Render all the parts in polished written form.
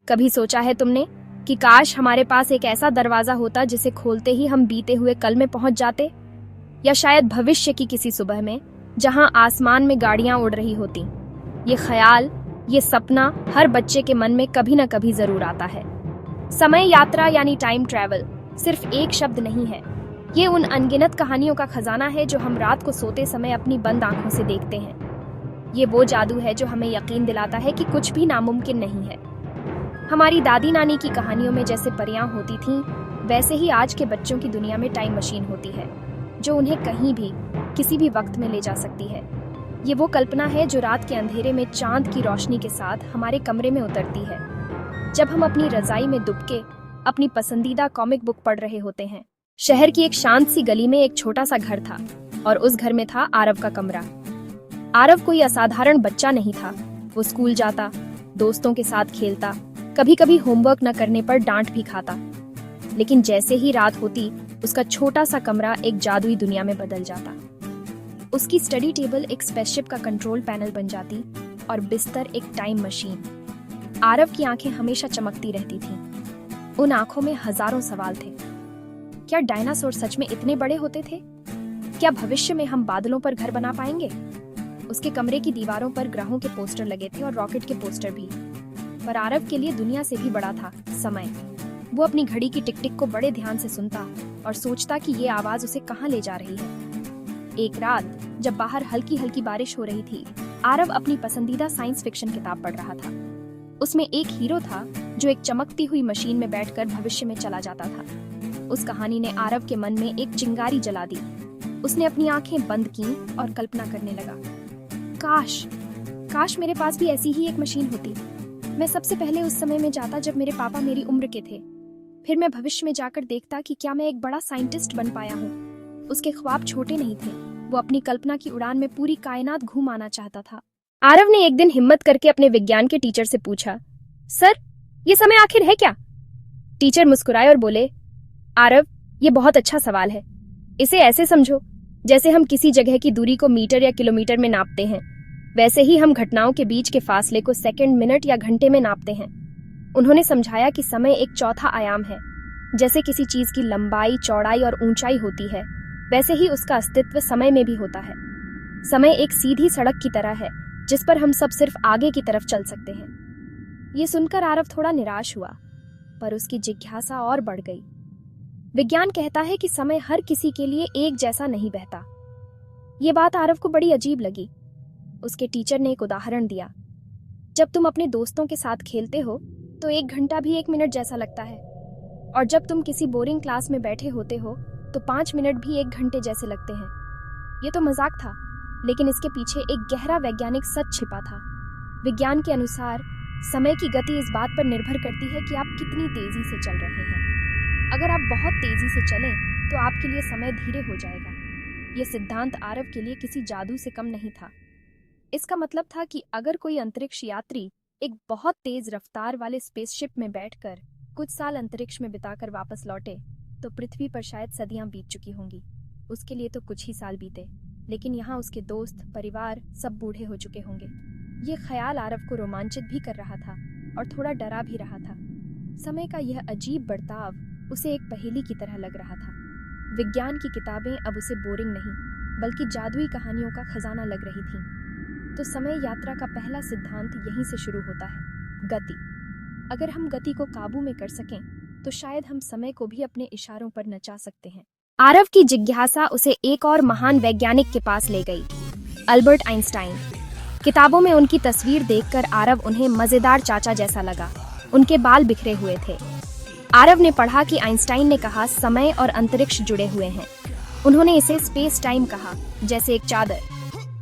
कभी सोचा है तुमने कि काश हमारे पास एक ऐसा दरवाजा होता जिसे खोलते ही हम बीते हुए कल में पहुंच जाते, या शायद भविष्य की किसी सुबह में जहां आसमान में गाड़ियां उड़ रही होती। ये ख्याल, ये सपना हर बच्चे के मन में कभी न कभी जरूर आता है। समय यात्रा यानी टाइम ट्रैवल सिर्फ एक शब्द नहीं है, ये उन अनगिनत कहानियों का खजाना है जो हम रात को सोते समय अपनी बंद आंखों से देखते हैं। ये वो जादू है जो हमें यकीन दिलाता है कि कुछ भी नामुमकिन नहीं है। हमारी दादी नानी की कहानियों में जैसे परियां होती थीं, वैसे ही आज के बच्चों की दुनिया में टाइम मशीन होती है जो उन्हें कहीं भी किसी भी वक्त में ले जा सकती है। ये वो कल्पना है जो रात के अंधेरे में चांद की रोशनी के साथ हमारे कमरे में उतरती है, जब हम अपनी रजाई में दुबके अपनी पसंदीदा कॉमिक बुक पढ़ रहे होते हैं। शहर की एक शांत सी गली में एक छोटा सा घर था और उस घर में था आरव का कमरा। आरव कोई असाधारण बच्चा नहीं था। वो स्कूल जाता, दोस्तों के साथ खेलता, कभी कभी होमवर्क न करने पर डांट भी खाता। लेकिन जैसे ही रात होती, उसका छोटा सा कमरा एक जादुई दुनिया में बदल जाता। उसकी स्टडी टेबल एक स्पेसशिप का कंट्रोल पैनल बन जाती और बिस्तर एक टाइम मशीन। आरव की आंखें हमेशा चमकती रहती थीं। उन आंखों में हजारों सवाल थे। क्या डायनासोर सच में इतने बड़े होते थे? क्या भविष्य में हम बादलों पर घर बना पाएंगे? उसके कमरे की दीवारों पर ग्रहों के पोस्टर लगे थे और रॉकेट के पोस्टर भी। पर आरव के लिए दुनिया से भी बड़ा था समय। वो अपनी घड़ी की टिक टिक को बड़े ध्यान से सुनता और सोचता कि ये आवाज उसे कहाँ ले जा रही है। एक रात जब बाहर हल्की हल्की बारिश हो रही थी, आरव अपनी पसंदीदा साइंस फिक्शन किताब पढ़ रहा था। उसमें एक हीरो था जो एक चमकती हुई मशीन में बैठकर भविष्य में चला जाता था। उस कहानी ने आरव के मन में एक चिंगारी जला दी। उसने अपनी आंखें बंद की और कल्पना करने लगा, काश मेरे पास भी ऐसी ही एक मशीन होती। मैं सबसे पहले उस समय में जाता जब मेरे पापा मेरी उम्र के थे। फिर मैं भविष्य में जाकर देखता कि क्या मैं एक बड़ा साइंटिस्ट बन पाया हूँ। उसके ख्वाब छोटे नहीं थे। वो अपनी कल्पना की उड़ान में पूरी कायनात घूम आना चाहता था। आरव ने एक दिन हिम्मत करके अपने विज्ञान के टीचर से पूछा, सर, ये समय आखिर है क्या? टीचर मुस्कुराए और बोले, आरव, ये बहुत अच्छा सवाल है। इसे ऐसे समझो जैसे हम किसी जगह की दूरी को मीटर या किलोमीटर में नापते हैं, वैसे ही हम घटनाओं के बीच के फासले को सेकंड, मिनट या घंटे में नापते हैं। उन्होंने समझाया कि समय एक चौथा आयाम है। जैसे किसी चीज की लंबाई, चौड़ाई और ऊंचाई होती है, वैसे ही उसका अस्तित्व समय में भी होता है। समय एक सीधी सड़क की तरह है जिस पर हम सब सिर्फ आगे की तरफ चल सकते हैं। ये सुनकर आरव थोड़ा निराश हुआ, पर उसकी जिज्ञासा और बढ़ गई। विज्ञान कहता है कि समय हर किसी के लिए एक जैसा नहीं बहता। ये बात आरव को बड़ी अजीब लगी। उसके टीचर ने एक उदाहरण दिया, जब तुम अपने दोस्तों के साथ खेलते हो तो 1 घंटा भी 1 मिनट जैसा लगता है, और जब तुम किसी बोरिंग क्लास में बैठे होते हो तो 5 मिनट भी 1 घंटे जैसे लगते हैं। ये तो मजाक था, लेकिन इसके पीछे एक गहरा वैज्ञानिक सच छिपा था। विज्ञान के अनुसार समय की गति इस बात पर निर्भर करती है कि आप कितनी तेजी से चल रहे हैं। अगर आप बहुत तेजी से चलें तो आपके लिए समय धीरे हो जाएगा। यह सिद्धांत आरव के लिए किसी जादू से कम नहीं था। इसका मतलब था कि अगर कोई अंतरिक्ष यात्री एक बहुत तेज रफ्तार वाले स्पेसशिप में बैठकर कुछ साल अंतरिक्ष में बिताकर वापस लौटे तो पृथ्वी पर शायद सदियां बीत चुकी होंगी। उसके लिए तो कुछ ही साल बीते, लेकिन यहाँ उसके दोस्त, परिवार सब बूढ़े हो चुके होंगे। ये ख्याल आरव को रोमांचित भी कर रहा था और थोड़ा डरा भी रहा था। समय का यह अजीब बर्ताव उसे एक पहेली की तरह लग रहा था। विज्ञान की किताबें अब उसे बोरिंग नहीं, बल्कि जादुई कहानियों का खजाना लग रही थीं। तो समय यात्रा का पहला सिद्धांत यहीं से शुरू होता है, गति। अगर हम गति को काबू में कर सकें तो शायद हम समय को भी अपने इशारों पर नचा सकते हैं। आरव की जिज्ञासा उसे एक और महान वैज्ञानिक के पास ले गई, अल्बर्ट आइंस्टाइन। किताबों में उनकी तस्वीर देखकर आरव उन्हें मजेदार चाचा जैसा लगा। उनके बाल बिखरे हुए थे। आरव ने पढ़ा कि आइंस्टाइन ने कहा समय और अंतरिक्ष जुड़े हुए हैं। उन्होंने इसे स्पेस टाइम कहा, जैसे एक चादर।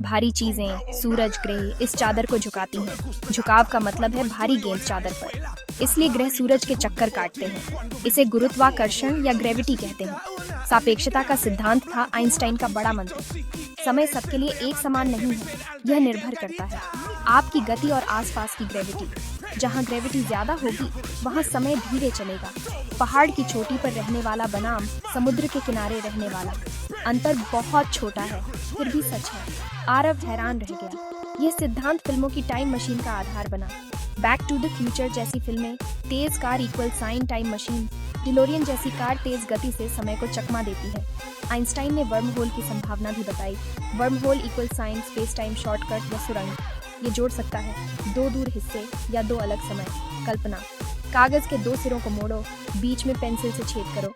भारी चीजें, सूरज, ग्रह इस चादर को झुकाती हैं। झुकाव का मतलब है भारी गेंद चादर पर, इसलिए ग्रह सूरज के चक्कर काटते हैं। इसे गुरुत्वाकर्षण या ग्रेविटी कहते हैं। सापेक्षता का सिद्धांत था आइंस्टाइन का बड़ा मंत्र। समय सबके लिए एक समान नहीं है, यह निर्भर करता है आपकी गति और आसपास की ग्रेविटी। जहाँ ग्रेविटी ज्यादा होगी वहाँ समय धीरे चलेगा। पहाड़ की चोटी पर रहने वाला बनाम समुद्र के किनारे रहने वाला, अंतर बहुत छोटा है, फिर भी सच है। आरव हैरान रह गया। यह सिद्धांत फिल्मों की टाइम मशीन का आधार बना। बैक टू द फ्यूचर जैसी फिल्में, तेज car equal sign time machine, DeLorean जैसी कार तेज गति से समय को चकमा देती है। आइंस्टाइन ने वर्म होल की संभावना भी बताई। Wormhole equal sign space time shortcut या सुरंग। ये जोड़ सकता है दो दूर हिस्से या दो अलग समय। कल्पना, कागज के दो सिरों को मोड़ो, बीच में पेंसिल से छेद करो।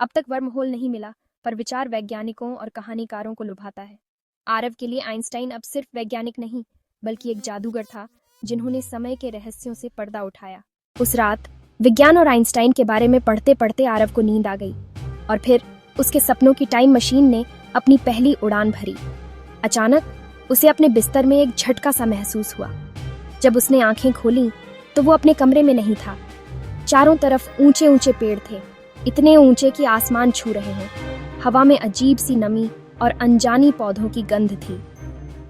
अब तक वर्म होल नहीं मिला, पर विचार वैज्ञानिकों और कहानीकारों को लुभाता है। आरव के लिए आइंस्टाइन अब सिर्फ वैज्ञानिक नहीं, बल्कि एक जादूगर था जिन्होंने समय के रहस्यों से पर्दा उठाया। उस रात विज्ञान और आइंस्टाइन के बारे में पढ़ते पढ़ते आरव को नींद आ गई और फिर उसके सपनों की टाइम मशीन ने अपनी पहली उड़ान भरी। अचानक उसे अपने बिस्तर में एक झटका सा महसूस हुआ। जब उसने आंखें खोलीं तो वो अपने कमरे में नहीं था। चारों तरफ ऊंचे ऊंचे पेड़ थे, इतने ऊंचे कि आसमान छू रहे हैं। हवा में अजीब सी नमी और अनजानी पौधों की गंध थी।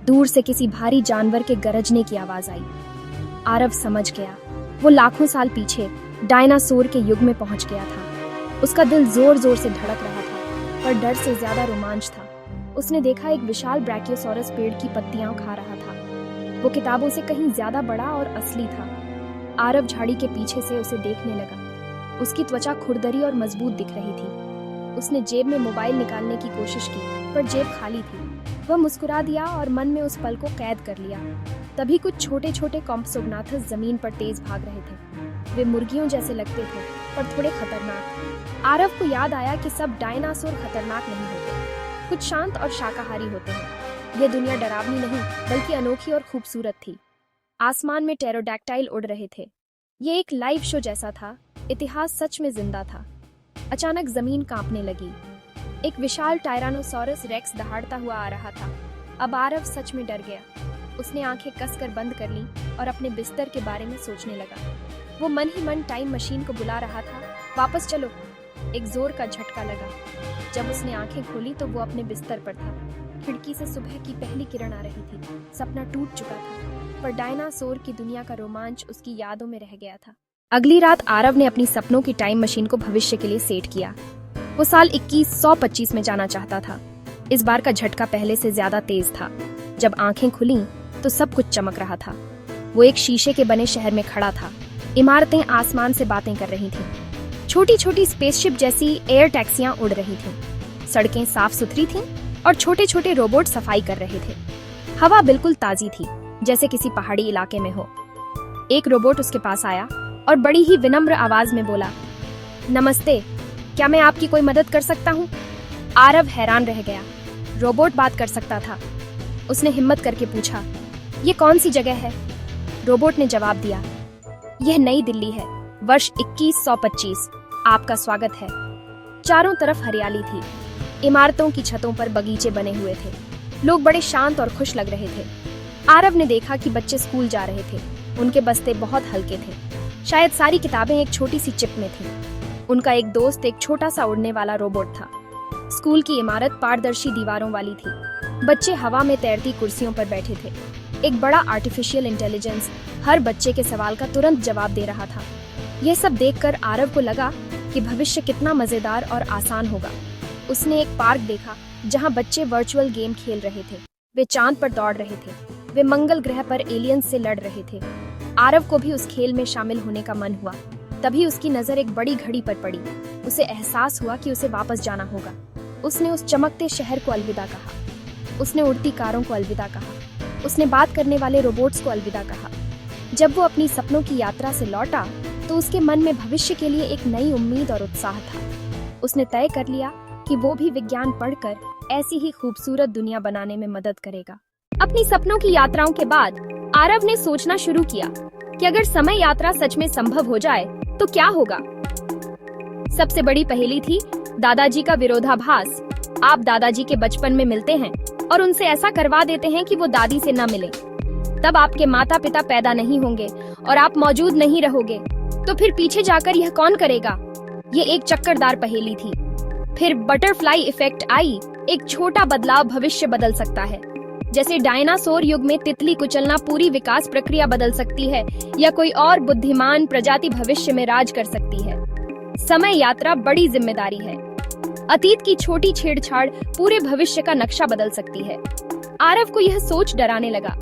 दूर से किसी भारी जानवर के गरजने की आवाज आई। आरव समझ गया, वो लाखों साल पीछे डायनासोर के युग में पहुंच गया था। उसका दिल जोर जोर से धड़क रहा था, पर डर से ज्यादा रोमांच था। उसने देखा एक विशाल ब्रैकियोसॉरस पेड़ की पत्तियां खा रहा था। वो किताबों से कहीं ज्यादा बड़ा और असली था। आरव झाड़ी के पीछे से उसे देखने लगा। उसकी त्वचा खुरदरी और मजबूत दिख रही थी। उसने जेब में मोबाइल निकालने की कोशिश की, पर जेब खाली थी। वह मुस्कुरा दिया और मन में उस पल को कैद कर लिया। तभी कुछ छोटे छोटे कॉम्प्सोग्नाथस जमीन पर तेज भाग रहे थे। वे मुर्गियों जैसे लगते थे, पर थोड़े खतरनाक। आरव को याद आया कि सब डायनासोर खतरनाक नहीं होते, कुछ शांत और शाकाहारी होते हैं। यह दुनिया डरावनी नहीं, बल्कि अनोखी और खूबसूरत थी। आसमान में टेरोडैक्टाइल उड़ रहे थे। ये एक लाइव शो जैसा था। इतिहास सच में जिंदा था। अचानक जमीन कांपने लगी। एक विशाल टायरानोसॉरस रेक्स दहाड़ता हुआ आ रहा था। अब आरव सच में डर गया। उसने आंखें कसकर बंद कर लीं और अपने बिस्तर के बारे में सोचने लगा। वो मन ही मन टाइम मशीन को बुला रहा था, वापस चलो। एक जोर का झटका लगा। जब उसने आंखें खोली तो वो अपने बिस्तर पर था। खिड़की से सुबह की पहली किरण आ रही थी। सपना टूट चुका था, पर डायनासोर की दुनिया का रोमांच उसकी यादों में रह गया था। अगली रात आरव ने अपनी सपनों की टाइम मशीन को भविष्य के लिए सेट किया। वो साल 2125 में जाना चाहता था। इस बार का झटका पहले से ज्यादा तेज था। जब आंखें खुलीं तो सब कुछ चमक रहा था। वो एक शीशे के बने शहर में खड़ा था। इमारतें आसमान से बातें कर रही थीं। छोटी छोटी स्पेसशिप जैसी एयर टैक्सियां उड़ रही थीं। सड़कें साफ सुथरी थीं और छोटे छोटे रोबोट सफाई कर रहे थे। हवा बिल्कुल ताजी थी, जैसे किसी पहाड़ी इलाके में हो। एक रोबोट उसके पास आया और बड़ी ही विनम्र आवाज में बोला, नमस्ते, क्या मैं आपकी कोई मदद कर सकता हूँ? आरव हैरान रह गया। रोबोट बात कर सकता था। उसने हिम्मत करके पूछा, ये कौन सी जगह है? रोबोट ने जवाब दिया, यह नई दिल्ली है, वर्ष 2125। आपका स्वागत है। चारों तरफ हरियाली थी। इमारतों की छतों पर बगीचे बने हुए थे। लोग बड़े शांत और खुश लग रहे थे। आरव ने देखा कि बच्चे स्कूल जा रहे थे। उनके बस्ते बहुत हल्के थे। शायद सारी किताबें एक छोटी सी चिप में थीं। उनका एक दोस्त एक छोटा सा उड़ने वाला रोबोट था। स्कूल की इमारत पारदर्शी दीवारों वाली थी। बच्चे हवा में तैरती कुर्सियों पर बैठे थे। एक बड़ा आर्टिफिशियल इंटेलिजेंस हर बच्चे के सवाल का तुरंत जवाब दे रहा था। यह सब देखकर आरव को लगा कि भविष्य कितना मजेदार और आसान होगा। उसने एक पार्क देखा जहां बच्चे वर्चुअल गेम खेल रहे थे। वे चांद पर दौड़ रहे थे। वे मंगल ग्रह पर एलियंस से लड़ रहे थे। आरव को भी उस खेल में शामिल होने का मन हुआ। तभी उसकी नजर एक बड़ी घड़ी पर पड़ी। उसे एहसास हुआ कि उसे वापस जाना होगा। उसने उस चमकते शहर को अलविदा कहा। उसने उड़ती कारों को अलविदा कहा। उसने बात करने वाले रोबोट्स को अलविदा कहा। जब वो अपनी सपनों की यात्रा से लौटा तो उसके मन में भविष्य के लिए एक नई उम्मीद और उत्साह था। उसने तय कर लिया कि वो भी विज्ञान पढ़कर ऐसी ही खूबसूरत दुनिया बनाने में मदद करेगा। अपनी सपनों की यात्राओं के बाद आरव ने सोचना शुरू किया कि अगर समय यात्रा सच में संभव हो जाए तो क्या होगा। सबसे बड़ी पहेली थी दादाजी का विरोधाभास। आप दादाजी के बचपन में मिलते हैं और उनसे ऐसा करवा देते हैं कि वो दादी से न मिले। तब आपके माता पिता पैदा नहीं होंगे और आप मौजूद नहीं रहोगे। तो फिर पीछे जाकर यह कौन करेगा? ये एक चक्करदार पहेली थी। फिर बटरफ्लाई इफेक्ट आई। एक छोटा बदलाव भविष्य बदल सकता है। जैसे डायनासोर युग में तितली कुचलना पूरी विकास प्रक्रिया बदल सकती है, या कोई और बुद्धिमान प्रजाति भविष्य में राज कर सकती है। समय यात्रा बड़ी जिम्मेदारी है। अतीत की छोटी छेड़छाड़ पूरे भविष्य का नक्शा बदल सकती है। आरव को यह सोच डराने लगा।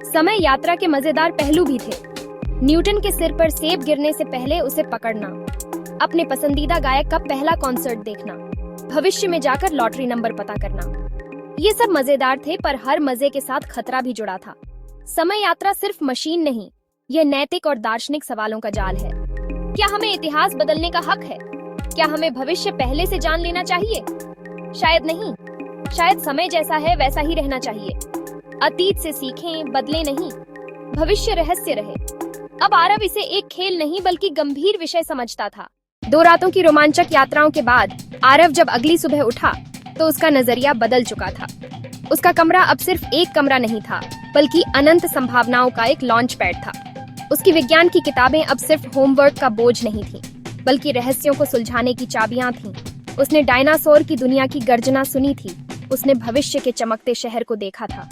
समय यात्रा के मजेदार पहलू भी थे। न्यूटन के सिर पर सेब गिरने से पहले उसे पकड़ना, अपने पसंदीदा गायक का पहला कॉन्सर्ट देखना, भविष्य में जाकर लॉटरी नंबर पता करना। ये सब मजेदार थे, पर हर मजे के साथ खतरा भी जुड़ा था। समय यात्रा सिर्फ मशीन नहीं, यह नैतिक और दार्शनिक सवालों का जाल है। क्या हमें इतिहास बदलने का हक है? क्या हमें भविष्य पहले से जान लेना चाहिए? शायद नहीं। शायद समय जैसा है वैसा ही रहना चाहिए। अतीत से सीखें, बदले नहीं। भविष्य रहस्य रहे। अब आरव इसे एक खेल नहीं बल्कि गंभीर विषय समझता था। 2 रातों की रोमांचक यात्राओं के बाद आरव जब अगली सुबह उठा तो उसका नजरिया बदल चुका था। उसका कमरा अब सिर्फ एक कमरा नहीं था, बल्कि अनंत संभावनाओं का एक लॉन्च पैड था। उसकी विज्ञान की किताबें अब सिर्फ होमवर्क का बोझ नहीं थीं, बल्कि रहस्यों को सुलझाने की चाबियां थीं। उसने डायनासोर की दुनिया की गर्जना सुनी थी। उसने भविष्य के चमकते शहर को देखा था।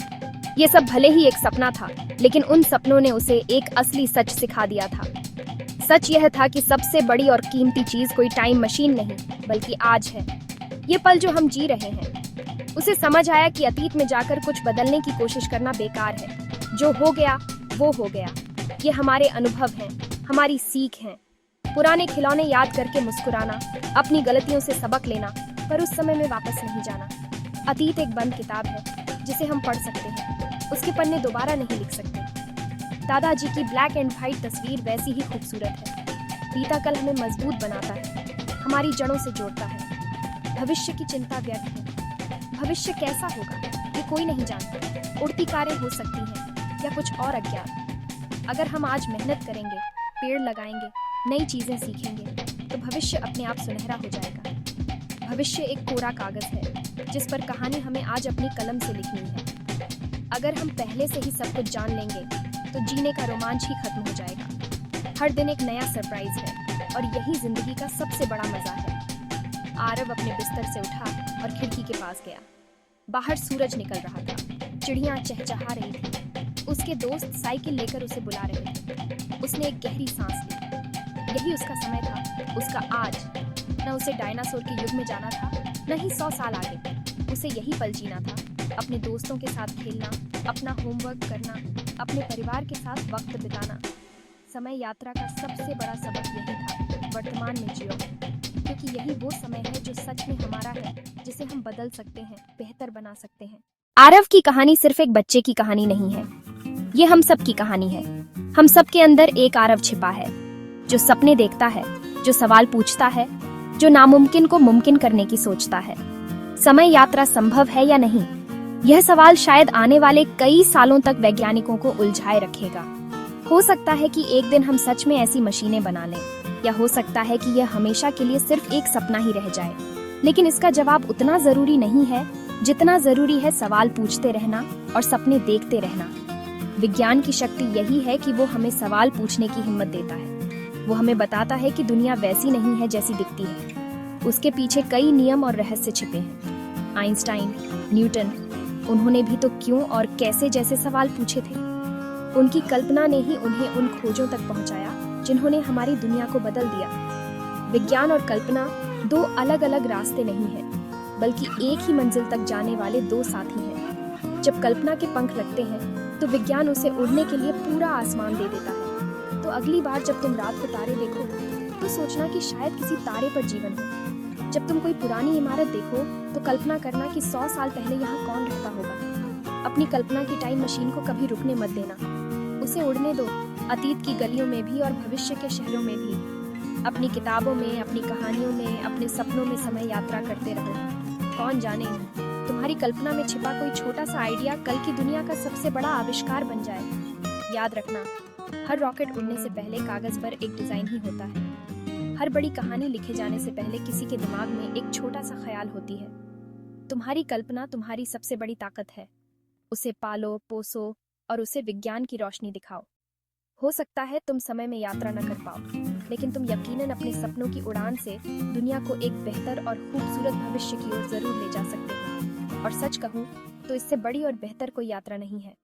ये सब भले ही एक सपना था, लेकिन उन सपनों ने उसे एक असली सच सिखा दिया था। सच यह था कि सबसे बड़ी और कीमती चीज कोई टाइम मशीन नहीं, बल्कि आज है। ये पल जो हम जी रहे हैं। उसे समझ आया कि अतीत में जाकर कुछ बदलने की कोशिश करना बेकार है। जो हो गया वो हो गया। ये हमारे अनुभव हैं, हमारी सीख हैं। पुराने खिलौने याद करके मुस्कुराना, अपनी गलतियों से सबक लेना, पर उस समय में वापस नहीं जाना। अतीत एक बंद किताब है जिसे हम पढ़ सकते हैं, उसके पन्ने दोबारा नहीं लिख सकते। दादाजी की ब्लैक एंड व्हाइट तस्वीर वैसी ही खूबसूरत है। बीता कल हमें मजबूत बनाता है, हमारी जड़ों से जोड़ता है। भविष्य की चिंता व्यर्थ है। भविष्य कैसा होगा ये कोई नहीं जानता। उड़ती कारें हो सकती हैं या कुछ और अज्ञात। अगर हम आज मेहनत करेंगे, पेड़ लगाएंगे, नई चीजें सीखेंगे, तो भविष्य अपने आप सुनहरा हो जाएगा। भविष्य एक कोरा कागज है जिस पर कहानी हमें आज अपनी कलम से लिखनी है। अगर हम पहले से ही सब कुछ जान लेंगे तो जीने का रोमांच ही खत्म हो जाएगा। हर दिन एक नया सरप्राइज है और यही जिंदगी का सबसे बड़ा मजा है। आरव अपने बिस्तर से उठा और खिड़की के पास गया। बाहर सूरज निकल रहा था, चिड़ियां चहचहा रही थी। उसके दोस्त साइकिल लेकर उसे बुला रहे थे। उसने एक गहरी सांस ली। यही उसका समय था, उसका आज। न उसे डायनासोर के युग में जाना था, न ही 100 साल आगे। उसे यही पल जीना था, अपने दोस्तों के साथ खेलना, अपना होमवर्क करना, अपने परिवार के साथ वक्त बिताना। समय यात्रा का सबसे बड़ा सबक यही था, वर्तमान में जियो, क्योंकि यही वो समय है जो सच में हमारा है, जिसे हम बदल सकते हैं, बेहतर बना सकते हैं। आरव की कहानी सिर्फ एक बच्चे की कहानी नहीं है, ये हम सब की कहानी है। हम सब के अंदर एक आरव छिपा है, जो सपने देखता है, जो सवाल पूछता है, जो नामुमकिन को मुमकिन करने की सोचता है। समय यात्रा संभव है या नहीं, यह सवाल शायद आने वाले कई सालों तक वैज्ञानिकों को उलझाए रखेगा। हो सकता है कि एक दिन हम सच में ऐसी मशीनें बना लें, या हो सकता है कि यह हमेशा के लिए सिर्फ एक सपना ही रह जाए। लेकिन इसका जवाब उतना जरूरी नहीं है जितना जरूरी है सवाल पूछते रहना और सपने देखते रहना। विज्ञान की शक्ति यही है कि वो हमें सवाल पूछने की हिम्मत देता है। वो हमें बताता है कि दुनिया वैसी नहीं है जैसी दिखती है। उसके पीछे कई नियम और रहस्य छिपे हैं। आइंस्टाइन, न्यूटन, उन्होंने भी तो क्यों और कैसे जैसे सवाल पूछे थे। उनकी कल्पना ने ही उन्हें उन खोजों तक पहुंचाया जिन्होंने हमारी दुनिया को बदल दिया। विज्ञान और कल्पना 2 अलग अलग रास्ते नहीं हैं, बल्कि एक ही मंजिल तक जाने वाले 2 साथी हैं। जब कल्पना के पंख लगते हैं तो विज्ञान उसे उड़ने के लिए पूरा आसमान दे देता है। तो अगली बार जब तुम रात को तारे देखो तो सोचना कि शायद किसी तारे पर जीवन हो। जब तुम कोई पुरानी इमारत देखो तो कल्पना करना कि 100 साल पहले यहाँ कौन रहता होगा। अपनी कल्पना की टाइम मशीन को कभी रुकने मत देना, उसे उड़ने दो, अतीत की गलियों में भी और भविष्य के शहरों में भी। अपनी किताबों में, अपनी कहानियों में, अपने सपनों में समय यात्रा करते रहो। कौन जाने तुम्हारी कल्पना में छिपा कोई छोटा सा आइडिया कल की दुनिया का सबसे बड़ा आविष्कार बन जाए। याद रखना, हर रॉकेट उड़ने से पहले कागज पर एक डिजाइन ही होता है। हर बड़ी कहानी लिखे जाने से पहले किसी के दिमाग में एक छोटा सा ख्याल होती है। तुम्हारी कल्पना तुम्हारी सबसे बड़ी ताकत है। उसे पालो, पोसो और उसे विज्ञान की रोशनी दिखाओ। हो सकता है तुम समय में यात्रा न कर पाओ, लेकिन तुम यकीनन अपने सपनों की उड़ान से दुनिया को एक बेहतर और खूबसूरत भविष्य की ओर जरूर ले जा सकते हो। और सच कहूं तो इससे बड़ी और बेहतर कोई यात्रा नहीं है।